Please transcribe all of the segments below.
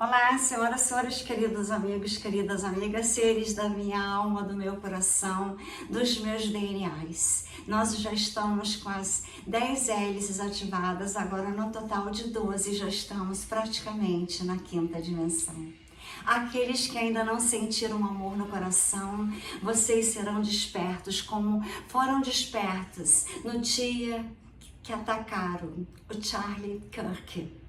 Olá, senhoras, senhores, queridos amigos, queridas amigas, seres da minha alma, do meu coração, dos meus DNAs. Nós já estamos com as 10 hélices ativadas, agora no total de 12 já estamos praticamente na quinta dimensão. Aqueles que ainda não sentiram amor no coração, vocês serão despertos como foram despertos no dia que atacaram o Charlie Kirk.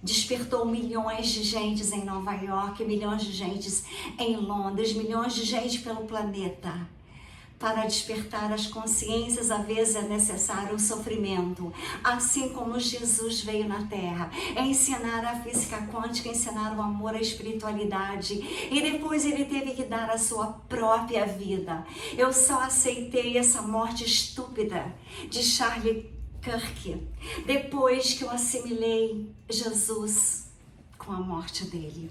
Despertou milhões de gentes em Nova York, milhões de gentes em Londres, milhões de gente pelo planeta. Para despertar as consciências, às vezes é necessário o sofrimento. Assim como Jesus veio na Terra, ensinar a física quântica, ensinar o amor, a espiritualidade. E depois ele teve que dar a sua própria vida. Eu só aceitei essa morte estúpida de Charlie Kirk, depois que eu assimilei Jesus com a morte dele.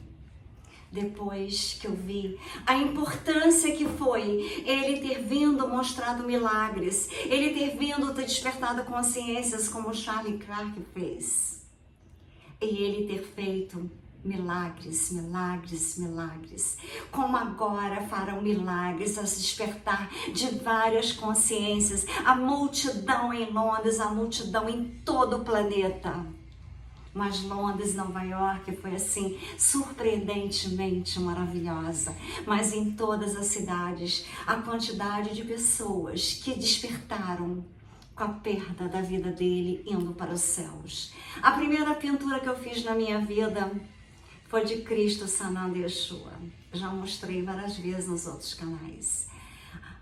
Depois que eu vi a importância que foi ele ter vindo mostrado milagres, ele ter vindo ter despertado consciências como Charlie Kirk fez. E ele ter feito milagres, milagres, milagres. Como agora farão milagres a se despertar de várias consciências. A multidão em Londres, a multidão em todo o planeta. Mas Londres, Nova York foi assim, surpreendentemente maravilhosa. Mas em todas as cidades, a quantidade de pessoas que despertaram com a perda da vida dele indo para os céus. A primeira pintura que eu fiz na minha vida foi de Cristo sanando Yeshua. Já mostrei várias vezes nos outros canais.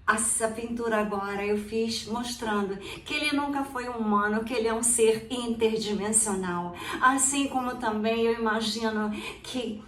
Essa pintura agora eu fiz mostrando que ele nunca foi humano, que ele é um ser interdimensional. Assim como também eu imagino que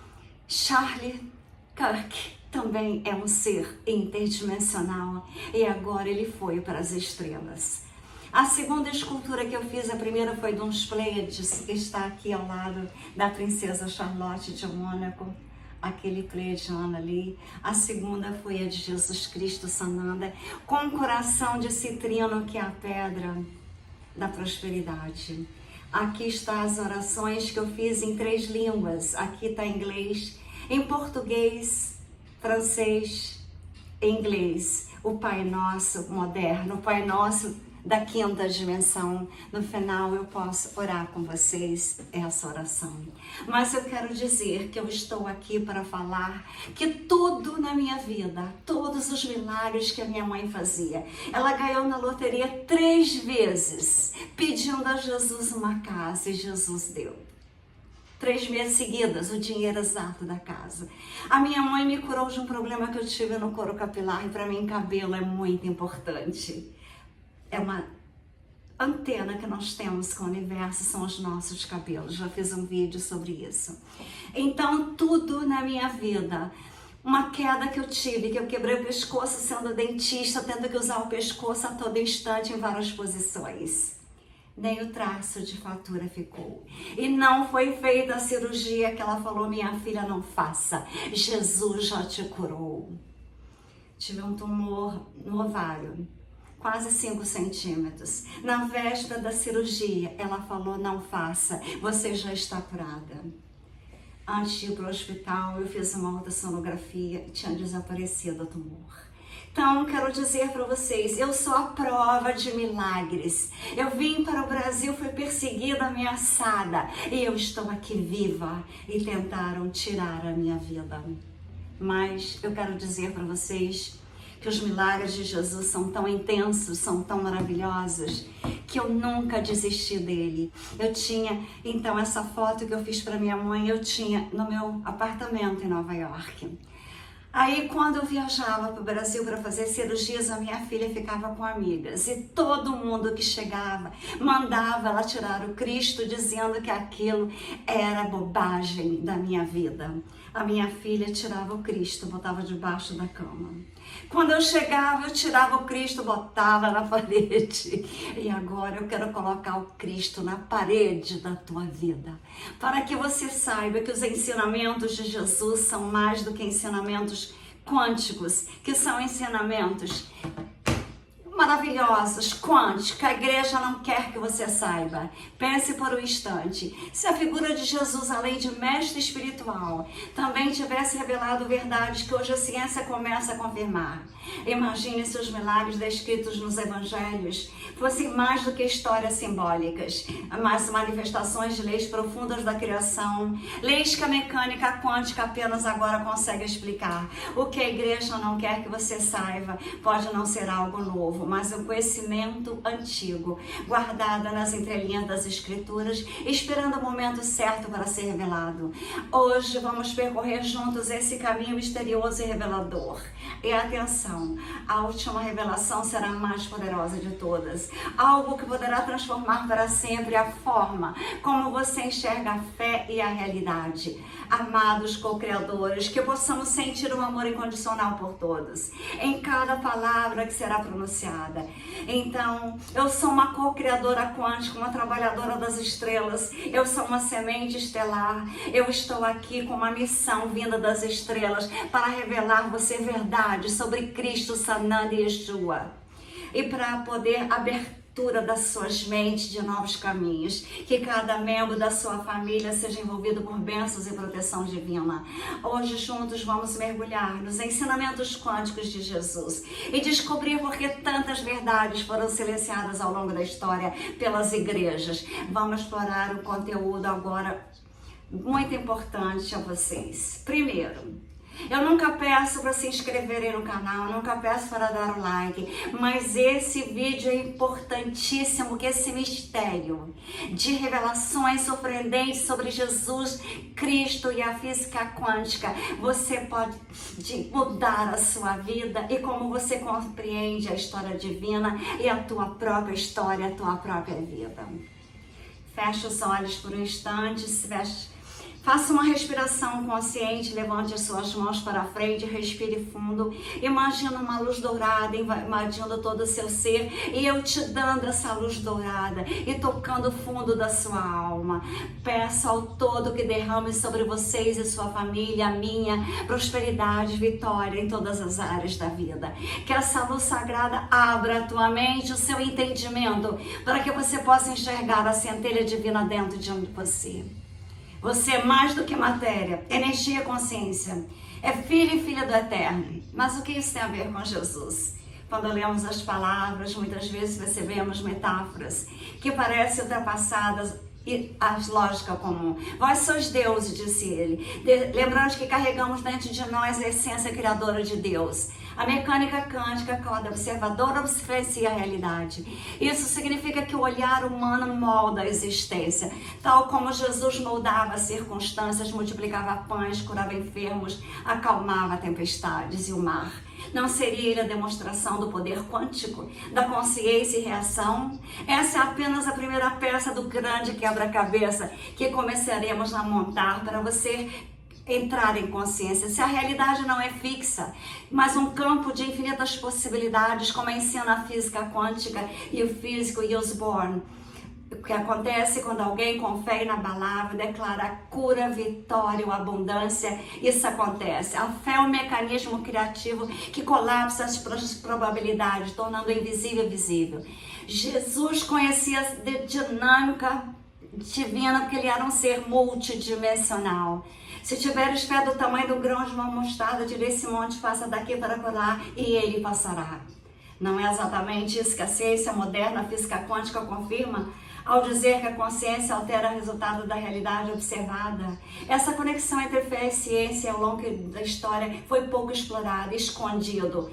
Charlie Kirk também é um ser interdimensional. E agora ele foi para as estrelas. A segunda escultura que eu fiz, a primeira foi de uns Pleiades, que está aqui ao lado da princesa Charlotte de Mônaco, aquele pleiadiano ali. A segunda foi a de Jesus Cristo Sananda, com um coração de citrino, que é a pedra da prosperidade. Aqui estão as orações que eu fiz em 3 línguas. Aqui está em inglês, em português, francês e inglês. O Pai Nosso moderno, o Pai Nosso da quinta dimensão. No final eu posso orar com vocês essa oração. Mas eu quero dizer que eu estou aqui para falar que tudo na minha vida, todos os milagres que a minha mãe fazia, ela ganhou na loteria 3 vezes, pedindo a Jesus uma casa, e Jesus deu. 3 meses seguidas, o dinheiro exato da casa. A minha mãe me curou de um problema que eu tive no couro capilar, e para mim cabelo é muito importante. É uma antena que nós temos com o universo, são os nossos cabelos. Já fiz um vídeo sobre isso. Então, tudo na minha vida, uma queda que eu tive, que eu quebrei o pescoço sendo dentista, tendo que usar o pescoço a todo instante em várias posições. Nem o traço de fratura ficou. E não foi feita a cirurgia que ela falou, minha filha, não faça. Jesus já te curou. Tive um tumor no ovário, quase 5 centímetros. Na véspera da cirurgia, ela falou, não faça, você já está curada. Antes de ir para o hospital, eu fiz uma ultrassonografia e tinha desaparecido o tumor. Então, quero dizer para vocês, eu sou a prova de milagres. Eu vim para o Brasil, fui perseguida, ameaçada, e eu estou aqui viva, e tentaram tirar a minha vida. Mas eu quero dizer para vocês que os milagres de Jesus são tão intensos, são tão maravilhosos, que eu nunca desisti dele. Eu tinha, então, essa foto que eu fiz para minha mãe, eu tinha no meu apartamento em Nova York. Aí, quando eu viajava para o Brasil para fazer cirurgias, a minha filha ficava com amigas. E todo mundo que chegava mandava ela tirar o Cristo, dizendo que aquilo era bobagem da minha vida. A minha filha tirava o Cristo, botava debaixo da cama. Quando eu chegava, eu tirava o Cristo, botava na parede. E agora eu quero colocar o Cristo na parede da tua vida, para que você saiba que os ensinamentos de Jesus são mais do que ensinamentos quânticos, que são ensinamentos maravilhosos, quântica, a igreja não quer que você saiba. Pense por um instante. Se a figura de Jesus, além de mestre espiritual, também tivesse revelado verdades que hoje a ciência começa a confirmar. Imagine se os milagres descritos nos evangelhos fossem mais do que histórias simbólicas, mas manifestações de leis profundas da criação, leis que a mecânica quântica apenas agora consegue explicar. O que a igreja não quer que você saiba pode não ser algo novo, mas um conhecimento antigo, guardado nas entrelinhas das escrituras, esperando o momento certo para ser revelado. Hoje vamos percorrer juntos esse caminho misterioso e revelador. E atenção, a última revelação será a mais poderosa de todas. Algo que poderá transformar para sempre a forma como você enxerga a fé e a realidade. Amados co-criadores, que possamos sentir um amor incondicional por todos, em cada palavra que será pronunciada. Então, eu sou uma co-criadora quântica, uma trabalhadora das estrelas. Eu sou uma semente estelar. Eu estou aqui com uma missão vinda das estrelas para revelar você verdade sobre Cristo, Sananda e Yeshua. E para poder abertura das suas mentes de novos caminhos, que cada membro da sua família seja envolvido por bênçãos e proteção divina. Hoje juntos vamos mergulhar nos ensinamentos quânticos de Jesus e descobrir por que tantas verdades foram silenciadas ao longo da história pelas igrejas. Vamos explorar o conteúdo agora muito importante a vocês. Primeiro, eu nunca peço para se inscreverem no canal, nunca peço para dar o like, mas esse vídeo é importantíssimo, que esse mistério de revelações surpreendentes sobre Jesus Cristo e a física quântica, você pode mudar a sua vida e como você compreende a história divina e a tua própria história, a tua própria vida. Feche os olhos por um instante, faça uma respiração consciente, levante as suas mãos para frente, respire fundo. Imagina uma luz dourada invadindo todo o seu ser e eu te dando essa luz dourada e tocando o fundo da sua alma. Peço ao todo que derrame sobre vocês e sua família, a minha, prosperidade, vitória em todas as áreas da vida. Que essa luz sagrada abra a tua mente, o seu entendimento, para que você possa enxergar a centelha divina dentro de você. Você é mais do que matéria, energia, consciência. É filho e filha do Eterno. Mas o que isso tem a ver com Jesus? Quando lemos as palavras, muitas vezes percebemos metáforas que parecem ultrapassadas e a lógica comum. Vós sois deuses, disse ele. Lembrando que carregamos dentro de nós a essência criadora de Deus. A mecânica quântica, cada observador observancia a realidade. Isso significa que o olhar humano molda a existência. Tal como Jesus moldava as circunstâncias, multiplicava pães, curava enfermos, acalmava tempestades e o mar. Não seria ele a demonstração do poder quântico, da consciência e reação? Essa é apenas a primeira peça do grande quebra-cabeça que começaremos a montar para você entrar em consciência. Se a realidade não é fixa, mas um campo de infinitas possibilidades, como ensina a física quântica e o físico Osborne. O que acontece quando alguém com fé inabalável declara cura, vitória ou abundância, isso acontece. A fé é um mecanismo criativo que colapsa as probabilidades, tornando o invisível visível. Jesus conhecia a dinâmica divina porque ele era um ser multidimensional. Se tiveres fé do tamanho do grão de uma mostarda, direi esse monte, passa daqui para lá e ele passará. Não é exatamente isso que a ciência moderna, a física quântica confirma? Ao dizer que a consciência altera o resultado da realidade observada. Essa conexão entre fé e ciência ao longo da história foi pouco explorada, escondido.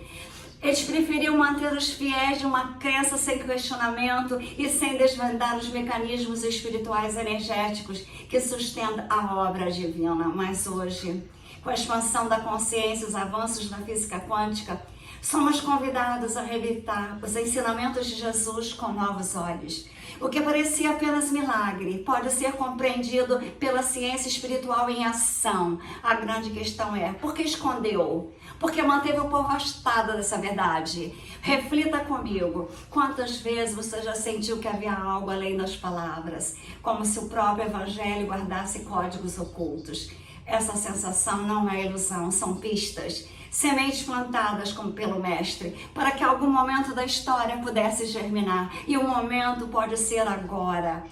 Eles preferiam manter os fiéis de uma crença sem questionamento e sem desvendar os mecanismos espirituais energéticos que sustentam a obra divina. Mas hoje, com a expansão da consciência e os avanços da física quântica, somos convidados a revisitar os ensinamentos de Jesus com novos olhos. O que parecia apenas milagre pode ser compreendido pela ciência espiritual em ação. A grande questão é, por que escondeu? Porque manteve o povo afastado dessa verdade. Reflita comigo, quantas vezes você já sentiu que havia algo além das palavras, como se o próprio evangelho guardasse códigos ocultos? Essa sensação não é ilusão, são pistas. sementes plantadas como pelo Mestre, para que algum momento da história pudesse germinar. E o momento pode ser agora,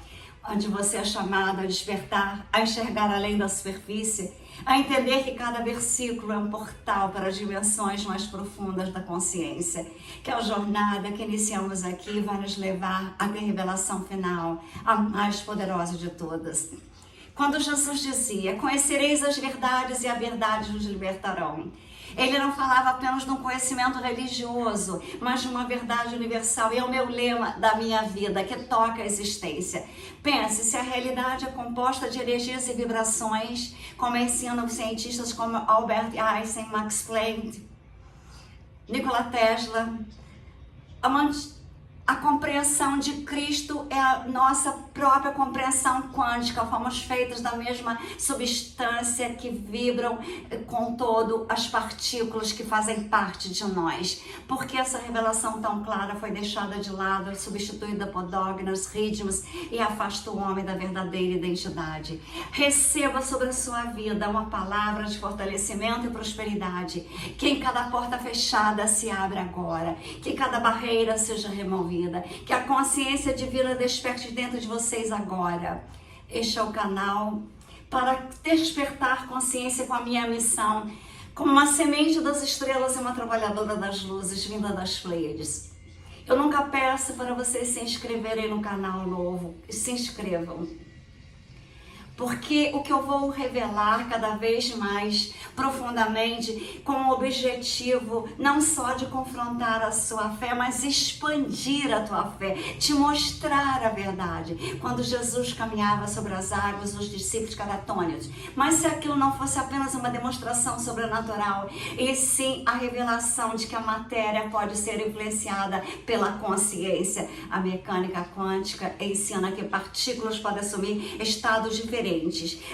onde você é chamado a despertar, a enxergar além da superfície, a entender que cada versículo é um portal para as dimensões mais profundas da consciência, que a jornada que iniciamos aqui vai nos levar à revelação final, a mais poderosa de todas. Quando Jesus dizia, conhecereis as verdades e a verdade vos libertarão, ele não falava apenas de um conhecimento religioso, mas de uma verdade universal. E é o meu lema da minha vida, que toca a existência. Pense, se a realidade é composta de energias e vibrações, como ensinam cientistas como Albert Einstein, Max Planck, Nikola Tesla, a compreensão de Cristo é a nossa própria compreensão quântica. Fomos feitos da mesma substância que vibram com todo as partículas que fazem parte de nós. Por que essa revelação tão clara foi deixada de lado, substituída por dogmas, ritmos e afasta o homem da verdadeira identidade? Receba sobre a sua vida uma palavra de fortalecimento e prosperidade. Que em cada porta fechada se abra agora. Que cada barreira seja removida. Que a consciência divina desperte dentro de vocês agora. Este é o canal para despertar consciência com a minha missão, como uma semente das estrelas e uma trabalhadora das luzes vinda das Pleiades. Eu nunca peço para vocês se inscreverem no canal novo. Se inscrevam. Porque o que eu vou revelar cada vez mais profundamente, com o objetivo não só de confrontar a sua fé, mas expandir a tua fé, te mostrar a verdade. Quando Jesus caminhava sobre as águas, os discípulos ficaram atônitos. Mas se aquilo não fosse apenas uma demonstração sobrenatural, e sim a revelação de que a matéria pode ser influenciada pela consciência. A mecânica quântica ensina que partículas podem assumir estados diferentes,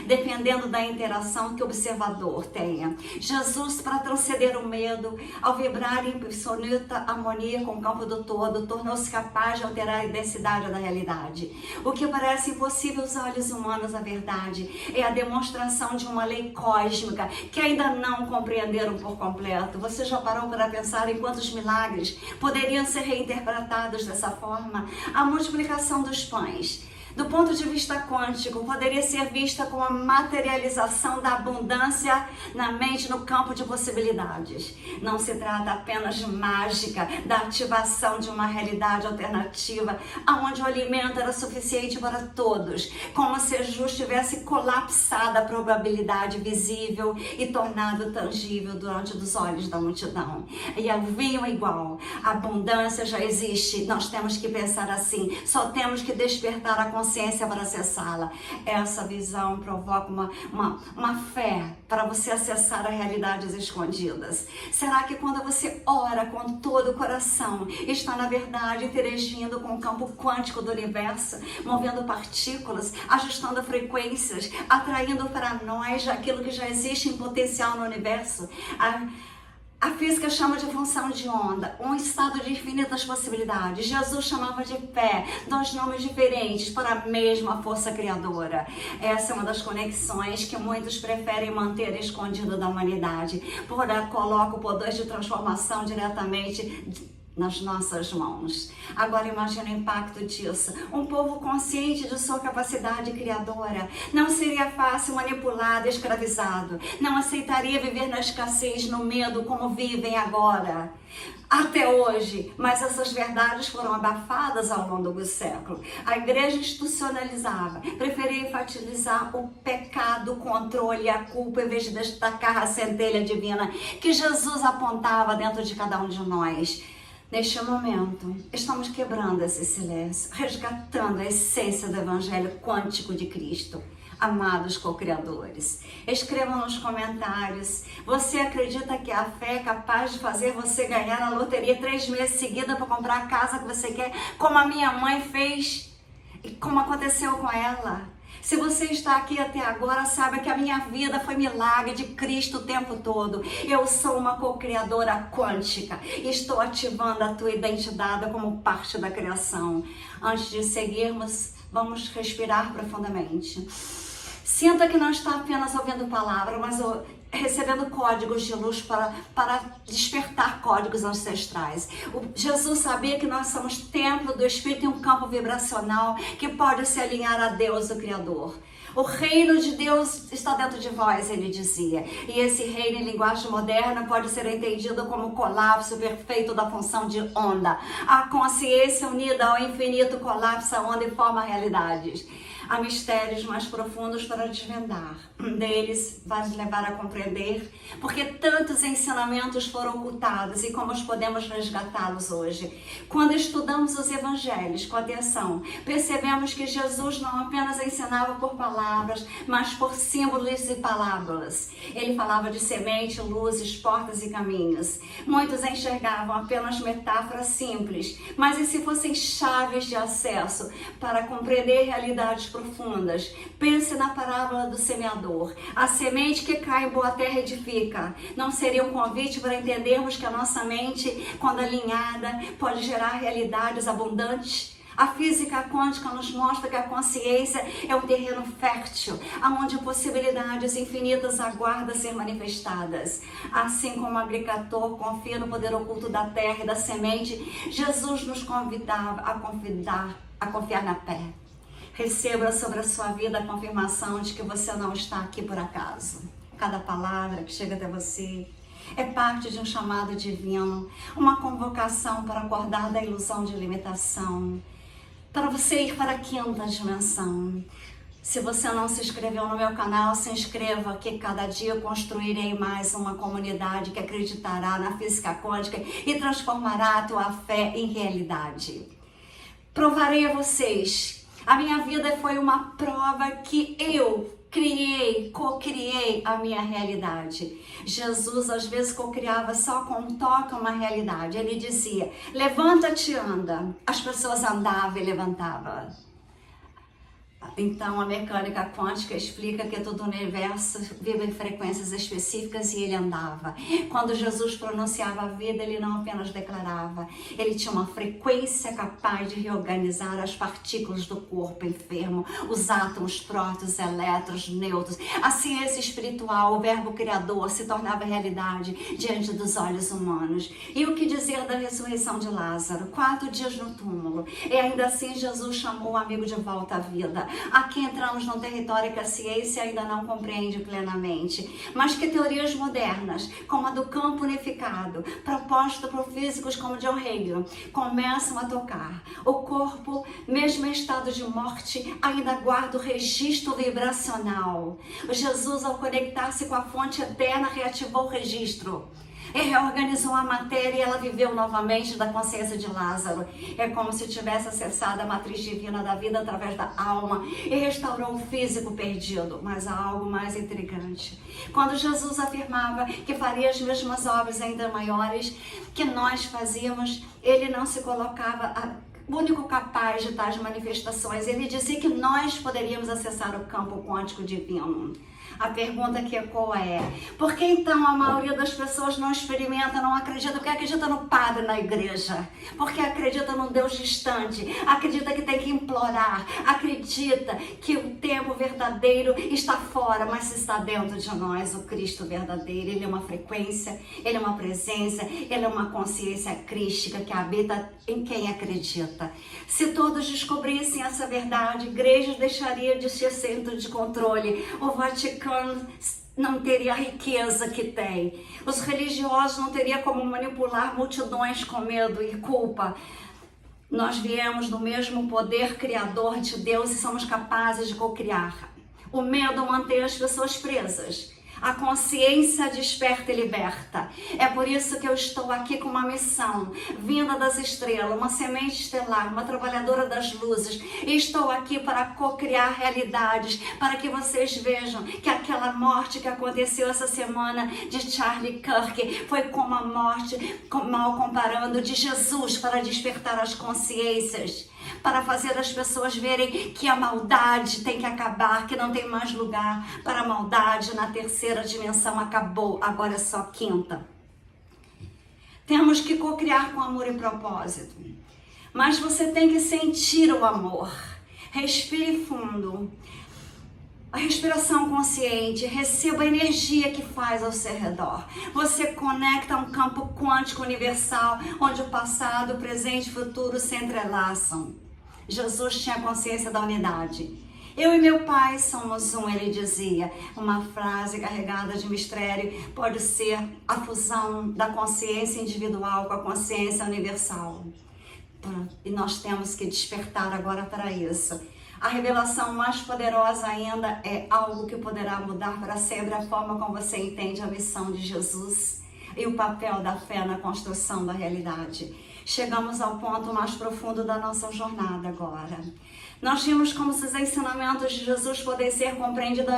dependendo da interação que o observador tenha. Jesus, para transcender o medo, ao vibrar em absoluta harmonia com o campo do todo, tornou-se capaz de alterar a densidade da realidade. O que parece impossível aos olhos humanos, a verdade, é a demonstração de uma lei cósmica que ainda não compreenderam por completo. Você já parou para pensar em quantos milagres poderiam ser reinterpretados dessa forma? A multiplicação dos pães, do ponto de vista quântico, poderia ser vista como a materialização da abundância na mente, no campo de possibilidades. Não se trata apenas de mágica, da ativação de uma realidade alternativa, onde o alimento era suficiente para todos, como se Jesus tivesse colapsado a probabilidade visível e tornado tangível diante dos olhos da multidão. E o vinho é igual, a abundância já existe, nós temos que pensar assim, só temos que despertar a consciência para acessá-la. Essa visão provoca uma fé para você acessar as realidades escondidas. Será que quando você ora com todo o coração, está na verdade interagindo com o campo quântico do universo, movendo partículas, ajustando frequências, atraindo para nós aquilo que já existe em potencial no universo? A física chama de função de onda, um estado de infinitas possibilidades. Jesus chamava de fé, dois nomes diferentes para a mesma força criadora. Essa é uma das conexões que muitos preferem manter escondida da humanidade, porém coloca o poder de transformação diretamente nas nossas mãos. Agora imagine o impacto disso. Um povo consciente de sua capacidade criadora não seria fácil manipulado, escravizado. Não aceitaria viver na escassez, no medo, como vivem agora. Até hoje, mas essas verdades foram abafadas ao longo do século. A igreja institucionalizava, preferia enfatizar o pecado, o controle e a culpa, em vez de destacar a centelha divina que Jesus apontava dentro de cada um de nós. Neste momento, estamos quebrando esse silêncio, resgatando a essência do Evangelho quântico de Cristo. Amados co-criadores, escrevam nos comentários, você acredita que a fé é capaz de fazer você ganhar a loteria 3 meses seguidos para comprar a casa que você quer, como a minha mãe fez e como aconteceu com ela? Se você está aqui até agora, saiba que a minha vida foi milagre de Cristo o tempo todo. Eu sou uma co-criadora quântica e estou ativando a tua identidade como parte da criação. Antes de seguirmos, vamos respirar profundamente. Sinta que não está apenas ouvindo palavra, mas recebendo códigos de luz para despertar códigos ancestrais. Jesus sabia que nós somos templo do Espírito em um campo vibracional que pode se alinhar a Deus, o Criador. O reino de Deus está dentro de vós, ele dizia. E esse reino, em linguagem moderna, pode ser entendido como o colapso perfeito da função de onda. A consciência unida ao infinito colapsa a onda e forma realidades. Há mistérios mais profundos para desvendar. Um deles vai nos levar a compreender porque tantos ensinamentos foram ocultados e como podemos resgatá-los hoje. Quando estudamos os evangelhos com atenção, percebemos que Jesus não apenas ensinava por palavras, mas por símbolos e parábolas. Ele falava de semente, luzes, portas e caminhos. Muitos enxergavam apenas metáforas simples, mas e se fossem chaves de acesso para compreender realidades profundas? Pense na parábola do semeador. A semente que cai em boa terra edifica. Não seria um convite para entendermos que a nossa mente, quando alinhada, pode gerar realidades abundantes? A física quântica nos mostra que a consciência é um terreno fértil, onde possibilidades infinitas aguardam ser manifestadas. Assim como o agricultor confia no poder oculto da terra e da semente, Jesus nos convidava a confiar na fé. Receba sobre a sua vida a confirmação de que você não está aqui por acaso. Cada palavra que chega até você é parte de um chamado divino, uma convocação para acordar da ilusão de limitação, para você ir para a quinta dimensão. Se você não se inscreveu no meu canal, se inscreva, que cada dia eu construirei mais uma comunidade que acreditará na física quântica e transformará a tua fé em realidade. Provarei a vocês. A minha vida foi uma prova que eu co-criei a minha realidade. Jesus às vezes co-criava só com um toque uma realidade. Ele dizia, levanta-te e anda. As pessoas andavam e levantavam. Então a mecânica quântica explica que todo o universo vive em frequências específicas e ele andava. Quando Jesus pronunciava a vida, ele não apenas declarava, ele tinha uma frequência capaz de reorganizar as partículas do corpo enfermo, os átomos, prótons, elétrons, nêutrons. A ciência espiritual, o verbo criador, se tornava realidade diante dos olhos humanos. E o que dizer da ressurreição de Lázaro? 4 dias no túmulo. E ainda assim Jesus chamou o amigo de volta à vida. Aqui entramos num território que a ciência ainda não compreende plenamente, mas que teorias modernas, como a do campo unificado, proposta por físicos como John Hagee, começam a tocar. O corpo, mesmo em estado de morte, ainda guarda o registro vibracional. Jesus, ao conectar-se com a fonte eterna, reativou o registro. Ele reorganizou a matéria e ela viveu novamente da consciência de Lázaro. É como se tivesse acessado a matriz divina da vida através da alma e restaurou o físico perdido. Mas há algo mais intrigante. Quando Jesus afirmava que faria as mesmas obras ainda maiores que nós fazíamos, ele não se colocava o único capaz de tais manifestações. Ele dizia que nós poderíamos acessar o campo quântico divino. A pergunta que ecoa é, por que então a maioria das pessoas não experimenta, não acredita? Porque acredita no padre na igreja, porque acredita num Deus distante, acredita que tem que implorar, acredita que o tempo verdadeiro está fora, mas está dentro de nós, o Cristo verdadeiro. Ele é uma frequência, ele é uma presença, ele é uma consciência crística que habita em quem acredita. Se todos descobrissem essa verdade, igrejas deixariam de ser centro de controle, o Vaticano não teria a riqueza que tem, os religiosos não teriam como manipular multidões com medo e culpa. Nós viemos do mesmo poder criador de Deus e somos capazes de co-criar. O medo mantém as pessoas presas. A consciência desperta e liberta. É por isso que eu estou aqui com uma missão, vinda das estrelas, uma semente estelar, uma trabalhadora das luzes. E estou aqui para co-criar realidades, para que vocês vejam que aquela morte que aconteceu essa semana de Charlie Kirk foi como a morte, mal comparando, de Jesus para despertar as consciências, para fazer as pessoas verem que a maldade tem que acabar, que não tem mais lugar para a maldade na terceira dimensão. Acabou, agora é só quinta. Temos que co-criar com amor e propósito, mas você tem que sentir o amor. Respire fundo. A respiração consciente, receba a energia que faz ao seu redor. Você conecta um campo quântico universal, onde o passado, o presente e o futuro se entrelaçam. Jesus tinha consciência da unidade. Eu e meu Pai somos um, ele dizia. Uma frase carregada de mistério pode ser a fusão da consciência individual com a consciência universal. E nós temos que despertar agora para isso. A revelação mais poderosa ainda é algo que poderá mudar para sempre a forma como você entende a missão de Jesus e o papel da fé na construção da realidade. Chegamos ao ponto mais profundo da nossa jornada agora. Nós vimos como os ensinamentos de Jesus podem ser compreendidos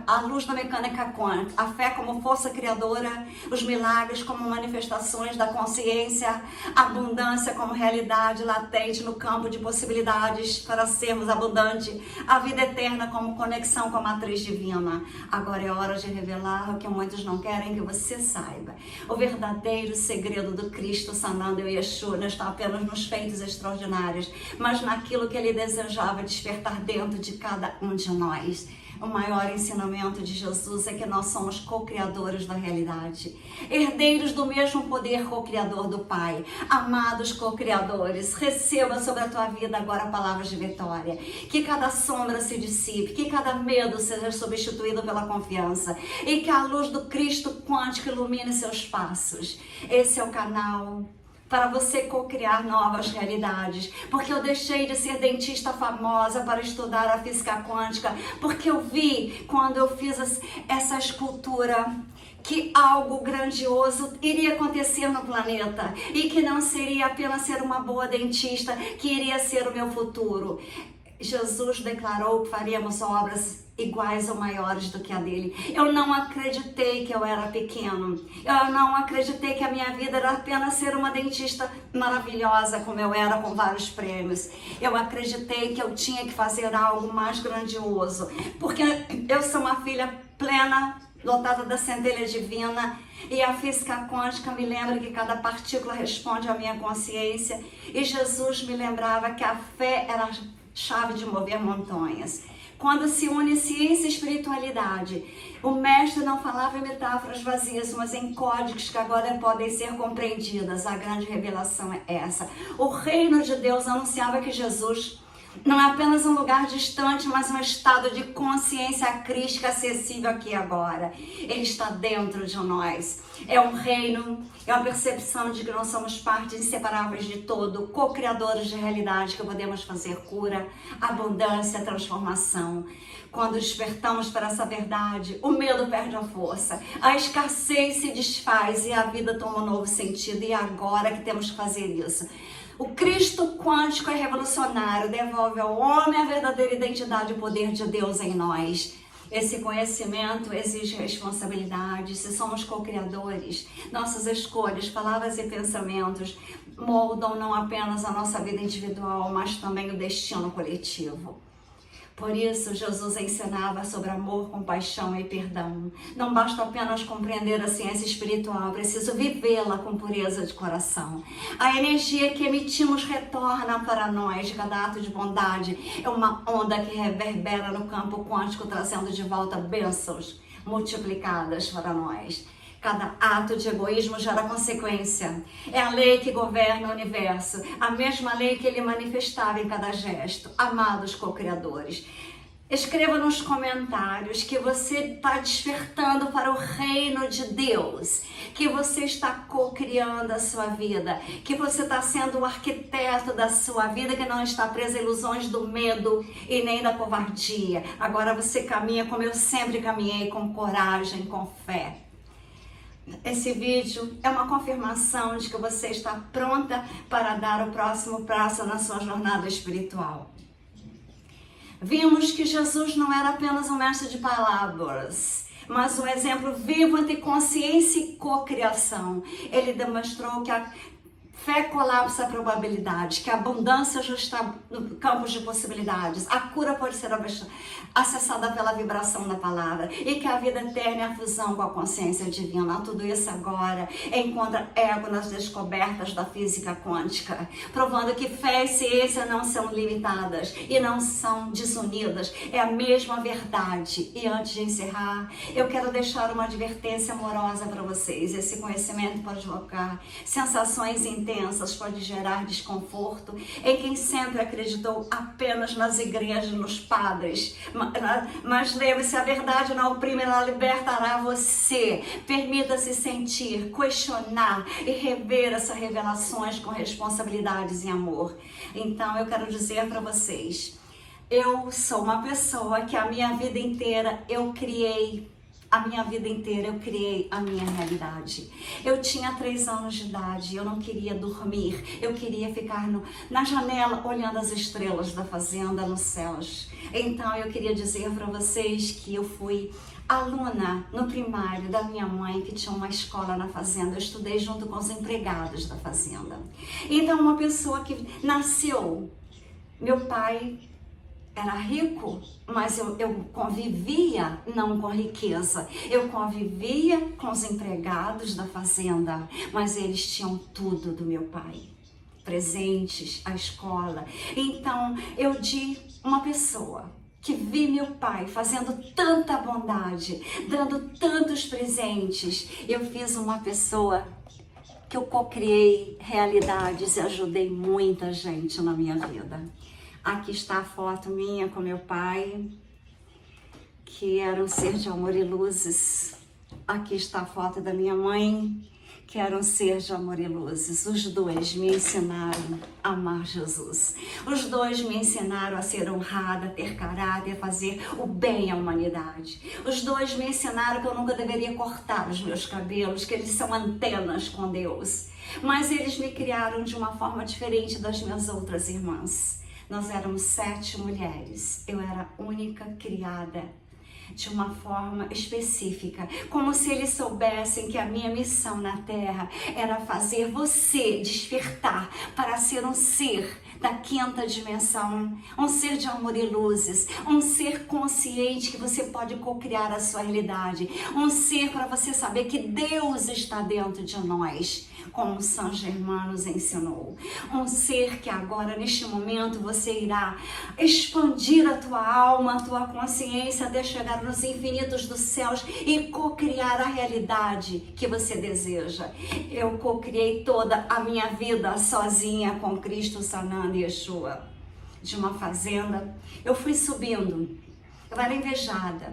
à luz da mecânica quântica, a fé como força criadora, os milagres como manifestações da consciência, a abundância como realidade latente no campo de possibilidades para sermos abundantes, a vida eterna como conexão com a matriz divina. Agora é hora de revelar o que muitos não querem que você saiba. O verdadeiro segredo do Cristo sanando e Yeshua não está apenas nos feitos extraordinários, mas naquilo que ele desejava despertar dentro de cada um de nós. O maior ensinamento de Jesus é que nós somos co-criadores da realidade, herdeiros do mesmo poder co-criador do Pai, amados co-criadores. Receba sobre a tua vida agora palavras de vitória, que cada sombra se dissipe, que cada medo seja substituído pela confiança e que a luz do Cristo quântico ilumine seus passos. Esse é o canal para você co-criar novas realidades, porque eu deixei de ser dentista famosa para estudar a física quântica, porque eu vi, quando eu fiz essa escultura, que algo grandioso iria acontecer no planeta e que não seria apenas ser uma boa dentista, que iria ser o meu futuro. Jesus declarou que faríamos obras iguais ou maiores do que a dele. Eu não acreditei que eu era pequeno. Eu não acreditei que a minha vida era apenas ser uma dentista maravilhosa, como eu era, com vários prêmios. Eu acreditei que eu tinha que fazer algo mais grandioso, porque eu sou uma filha plena, dotada da centelha divina, e a física quântica me lembra que cada partícula responde à minha consciência, e Jesus me lembrava que a fé era a chave de mover montanhas. Quando se une ciência e espiritualidade, o mestre não falava em metáforas vazias, mas em códigos que agora podem ser compreendidas. A grande revelação é essa. O reino de Deus anunciava que Jesus não é apenas um lugar distante, mas um estado de consciência crística acessível aqui e agora. Ele está dentro de nós. É um reino, é uma percepção de que nós somos partes inseparáveis de todo, co-criadores de realidade, que podemos fazer cura, abundância, transformação. Quando despertamos para essa verdade, o medo perde a força, a escassez se desfaz e a vida toma um novo sentido. E é agora que temos que fazer isso. O Cristo quântico é revolucionário, devolve ao homem a verdadeira identidade e o poder de Deus em nós. Esse conhecimento exige responsabilidade. Se somos co-criadores, nossas escolhas, palavras e pensamentos moldam não apenas a nossa vida individual, mas também o destino coletivo. Por isso, Jesus ensinava sobre amor, compaixão e perdão. Não basta apenas compreender a ciência espiritual, é preciso vivê-la com pureza de coração. A energia que emitimos retorna para nós de cada ato de bondade. É uma onda que reverbera no campo quântico, trazendo de volta bênçãos multiplicadas para nós. Cada ato de egoísmo gera consequência. É a lei que governa o universo, a mesma lei que ele manifestava em cada gesto. Amados co-criadores, escreva nos comentários que você está despertando para o reino de Deus, que você está co-criando a sua vida, que você está sendo o arquiteto da sua vida, que não está preso a ilusões do medo e nem da covardia. Agora você caminha como eu sempre caminhei, com coragem, com fé. Esse vídeo é uma confirmação de que você está pronta para dar o próximo passo na sua jornada espiritual. Vimos que Jesus não era apenas um mestre de palavras, mas um exemplo vivo entre consciência e cocriação. Ele demonstrou que a Fé colapsa probabilidades, que a abundância já está no campo de possibilidades. A cura pode ser acessada pela vibração da palavra e que a vida eterna é a fusão com a consciência divina. Tudo isso agora encontra ego nas descobertas da física quântica, provando que fé e ciência não são limitadas e não são desunidas. É a mesma verdade. E antes de encerrar, eu quero deixar uma advertência amorosa para vocês. Esse conhecimento pode provocar sensações intensas, pode gerar desconforto em quem sempre acreditou apenas nas igrejas, nos padres. Mas lembre-se, a verdade não oprime, ela libertará você. Permita-se sentir, questionar e rever essas revelações com responsabilidades e amor. Então eu quero dizer para vocês, eu sou uma pessoa que a minha vida inteira eu criei a minha realidade. Eu tinha 3 anos de idade, eu não queria dormir, eu queria ficar na janela olhando as estrelas da fazenda nos céus. Então eu queria dizer para vocês que eu fui aluna no primário da minha mãe, que tinha uma escola na fazenda. Eu estudei junto com os empregados da fazenda. Então uma pessoa que nasceu, meu pai era rico, mas eu convivia não com riqueza, eu convivia com os empregados da fazenda, mas eles tinham tudo do meu pai, presentes, a escola. Então eu de uma pessoa que vi meu pai fazendo tanta bondade, dando tantos presentes, eu fiz uma pessoa que eu co-criei realidades e ajudei muita gente na minha vida. Aqui está a foto minha com meu pai, que era um ser de amor e luzes. Aqui está a foto da minha mãe, que era um ser de amor e luzes. Os dois me ensinaram a amar Jesus. Os dois me ensinaram a ser honrada, a ter caráter, a fazer o bem à humanidade. Os dois me ensinaram que eu nunca deveria cortar os meus cabelos, que eles são antenas com Deus. Mas eles me criaram de uma forma diferente das minhas outras irmãs. Nós éramos 7 mulheres, eu era a única criada de uma forma específica, como se eles soubessem que a minha missão na Terra era fazer você despertar para ser um ser da 5ª dimensão, um ser de amor e luzes, um ser consciente que você pode co-criar a sua realidade, um ser para você saber que Deus está dentro de nós, como São Germain nos ensinou. Um ser que agora, neste momento, você irá expandir a tua alma, a tua consciência até chegar nos infinitos dos céus e co-criar a realidade que você deseja. Eu co-criei toda a minha vida sozinha com Cristo, Sananda e Yeshua. De uma fazenda, eu fui subindo. Eu era invejada.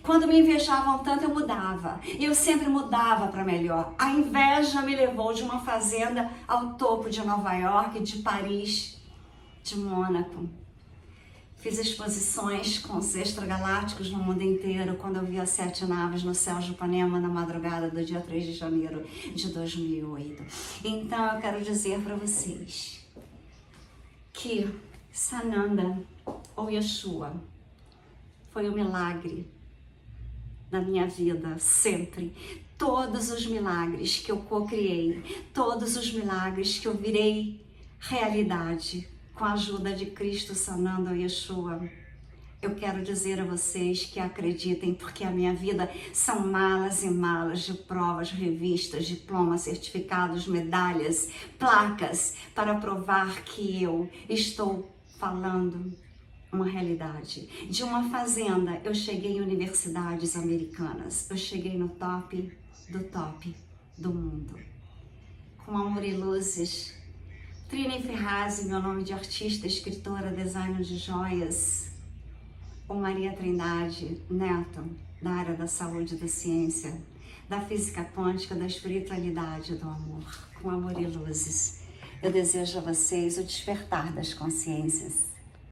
Quando me invejavam tanto, eu mudava. E eu sempre mudava para melhor. A inveja me levou de uma fazenda ao topo de Nova York, de Paris, de Mônaco. Fiz exposições com os extragalácticos no mundo inteiro, quando eu vi as 7 naves no céu de Ipanema na madrugada do dia 3 de janeiro de 2008. Então eu quero dizer para vocês que Sananda ou Yeshua foi um milagre na minha vida, sempre. Todos os milagres que eu co-criei, todos os milagres que eu virei realidade com a ajuda de Cristo, Sananda ou Yeshua. Eu quero dizer a vocês que acreditem, porque a minha vida são malas e malas de provas, revistas, diplomas, certificados, medalhas, placas, para provar que eu estou falando uma realidade. De uma fazenda, eu cheguei em universidades americanas, eu cheguei no top do mundo. Com amor e luzes, Trini Ferrazzi, meu nome de artista, escritora, designer de joias, ou Maria Trindade Neto, da área da saúde e da ciência, da física quântica, da espiritualidade e do amor. Com amor e luzes, eu desejo a vocês o despertar das consciências.